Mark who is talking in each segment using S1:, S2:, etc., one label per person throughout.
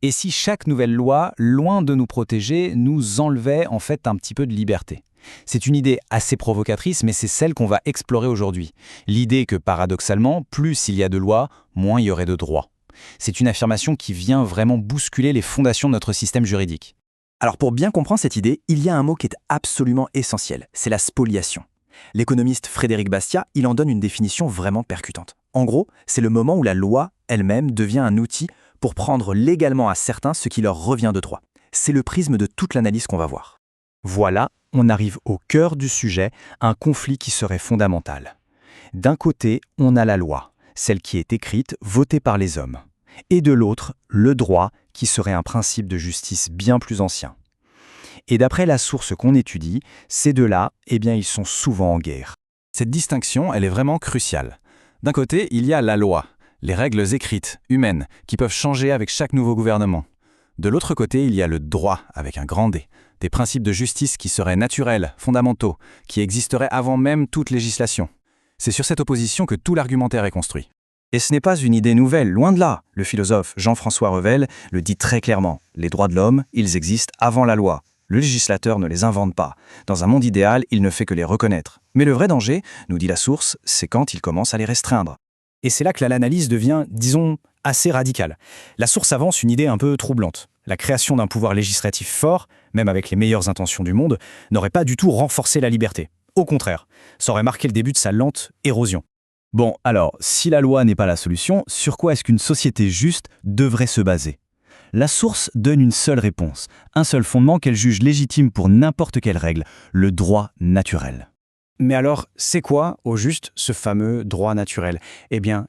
S1: Et si chaque nouvelle loi, loin de nous protéger, nous enlevait en fait un petit peu de liberté? C'est une idée assez provocatrice, mais c'est celle qu'on va explorer aujourd'hui. L'idée que, paradoxalement, plus il y a de lois, moins il y aurait de droits. C'est une affirmation qui vient vraiment bousculer les fondations de notre système juridique.
S2: Alors pour bien comprendre cette idée, il y a un mot qui est absolument essentiel, c'est la spoliation. L'économiste Frédéric Bastiat, il en donne une définition vraiment percutante. En gros, c'est le moment où la loi elle-même devient un outil pour prendre légalement à certains ce qui leur revient de droit. C'est le prisme de toute l'analyse qu'on va voir.
S1: Voilà, on arrive au cœur du sujet, un conflit qui serait fondamental. D'un côté, on a la loi, celle qui est écrite, votée par les hommes. Et de l'autre, le droit, qui serait un principe de justice bien plus ancien. Et d'après la source qu'on étudie, ces deux-là, ils sont souvent en guerre.
S3: Cette distinction, elle est vraiment cruciale. D'un côté, il y a la loi, les règles écrites, humaines, qui peuvent changer avec chaque nouveau gouvernement. De l'autre côté, il y a le droit, avec un grand D, des principes de justice qui seraient naturels, fondamentaux, qui existeraient avant même toute législation. C'est sur cette opposition que tout l'argumentaire est construit.
S2: Et ce n'est pas une idée nouvelle, loin de là. Le philosophe Jean-François Revel le dit très clairement. Les droits de l'homme, ils existent avant la loi. Le législateur ne les invente pas. Dans un monde idéal, il ne fait que les reconnaître. Mais le vrai danger, nous dit la source, c'est quand il commence à les restreindre.
S1: Et c'est là que l'analyse devient, disons, assez radicale. La source avance une idée un peu troublante. La création d'un pouvoir législatif fort, même avec les meilleures intentions du monde, n'aurait pas du tout renforcé la liberté. Au contraire, ça aurait marqué le début de sa lente érosion.
S4: Bon, alors, si la loi n'est pas la solution, sur quoi est-ce qu'une société juste devrait se baser? La source donne une seule réponse, un seul fondement qu'elle juge légitime pour n'importe quelle règle, le droit naturel.
S1: Mais alors, c'est quoi, au juste, ce fameux droit naturel?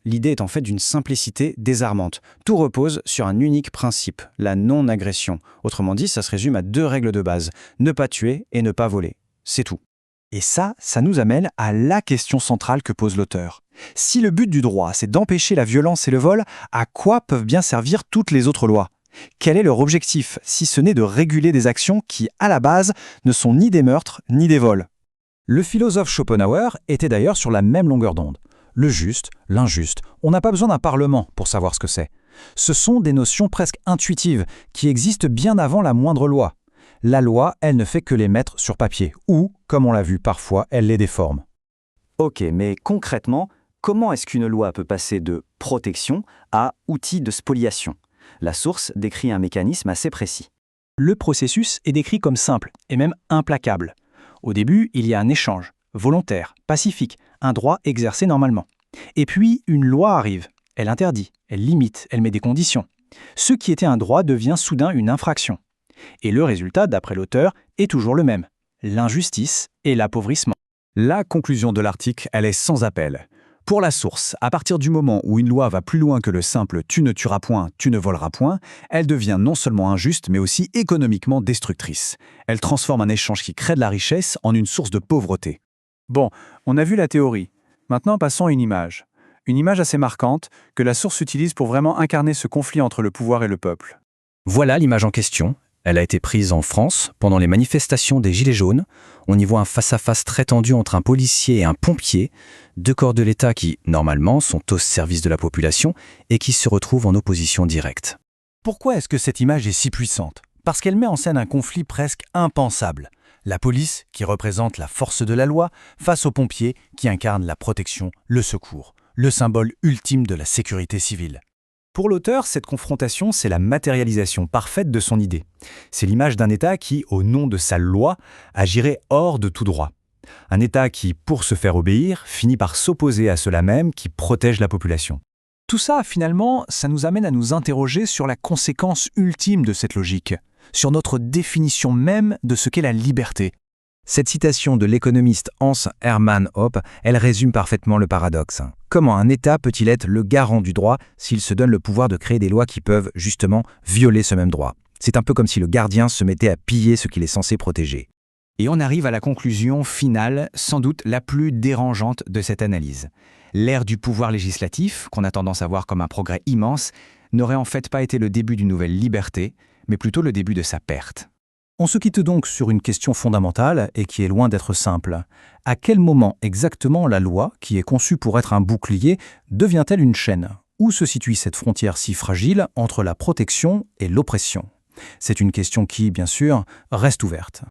S1: L'idée est en fait d'une simplicité désarmante. Tout repose sur un unique principe, la non-agression. Autrement dit, ça se résume à 2 règles de base, ne pas tuer et ne pas voler. C'est tout.
S2: Et ça nous amène à la question centrale que pose l'auteur. Si le but du droit, c'est d'empêcher la violence et le vol, à quoi peuvent bien servir toutes les autres lois? Quel est leur objectif, si ce n'est de réguler des actions qui, à la base, ne sont ni des meurtres ni des vols?
S3: Le philosophe Schopenhauer était d'ailleurs sur la même longueur d'onde. Le juste, l'injuste, on n'a pas besoin d'un parlement pour savoir ce que c'est. Ce sont des notions presque intuitives qui existent bien avant la moindre loi. La loi, elle ne fait que les mettre sur papier, ou, comme on l'a vu parfois, elle les déforme.
S2: Ok, mais concrètement, comment est-ce qu'une loi peut passer de protection à outil de spoliation? La source décrit un mécanisme assez précis.
S1: Le processus est décrit comme simple, et même implacable. Au début, il y a un échange, volontaire, pacifique, un droit exercé normalement. Et puis, une loi arrive. Elle interdit, elle limite, elle met des conditions. Ce qui était un droit devient soudain une infraction. Et le résultat, d'après l'auteur, est toujours le même. L'injustice et l'appauvrissement.
S3: La conclusion de l'article, elle est sans appel. Pour la source, à partir du moment où une loi va plus loin que le simple « tu ne tueras point, tu ne voleras point », elle devient non seulement injuste, mais aussi économiquement destructrice. Elle transforme un échange qui crée de la richesse en une source de pauvreté.
S5: Bon, on a vu la théorie. Maintenant, passons à une image. Une image assez marquante que la source utilise pour vraiment incarner ce conflit entre le pouvoir et le peuple.
S1: Voilà l'image en question. Elle a été prise en France pendant les manifestations des Gilets jaunes. On y voit un face-à-face très tendu entre un policier et un pompier, 2 corps de l'État qui, normalement, sont au service de la population et qui se retrouvent en opposition directe.
S3: Pourquoi est-ce que cette image est si puissante? Parce qu'elle met en scène un conflit presque impensable. La police, qui représente la force de la loi, face aux pompiers, qui incarnent la protection, le secours, le symbole ultime de la sécurité civile.
S1: Pour l'auteur, cette confrontation, c'est la matérialisation parfaite de son idée. C'est l'image d'un État qui, au nom de sa loi, agirait hors de tout droit. Un État qui, pour se faire obéir, finit par s'opposer à ceux-là même qui protègent la population. Tout ça, finalement, ça nous amène à nous interroger sur la conséquence ultime de cette logique, sur notre définition même de ce qu'est la liberté. Cette citation de l'économiste Hans Hermann Hoppe, elle résume parfaitement le paradoxe. Comment un État peut-il être le garant du droit s'il se donne le pouvoir de créer des lois qui peuvent, justement, violer ce même droit? C'est un peu comme si le gardien se mettait à piller ce qu'il est censé protéger. Et on arrive à la conclusion finale, sans doute la plus dérangeante de cette analyse. L'ère du pouvoir législatif, qu'on a tendance à voir comme un progrès immense, n'aurait en fait pas été le début d'une nouvelle liberté, mais plutôt le début de sa perte. On se quitte donc sur une question fondamentale et qui est loin d'être simple. À quel moment exactement la loi, qui est conçue pour être un bouclier, devient-elle une chaîne? Où se situe cette frontière si fragile entre la protection et l'oppression? C'est une question qui, bien sûr, reste ouverte.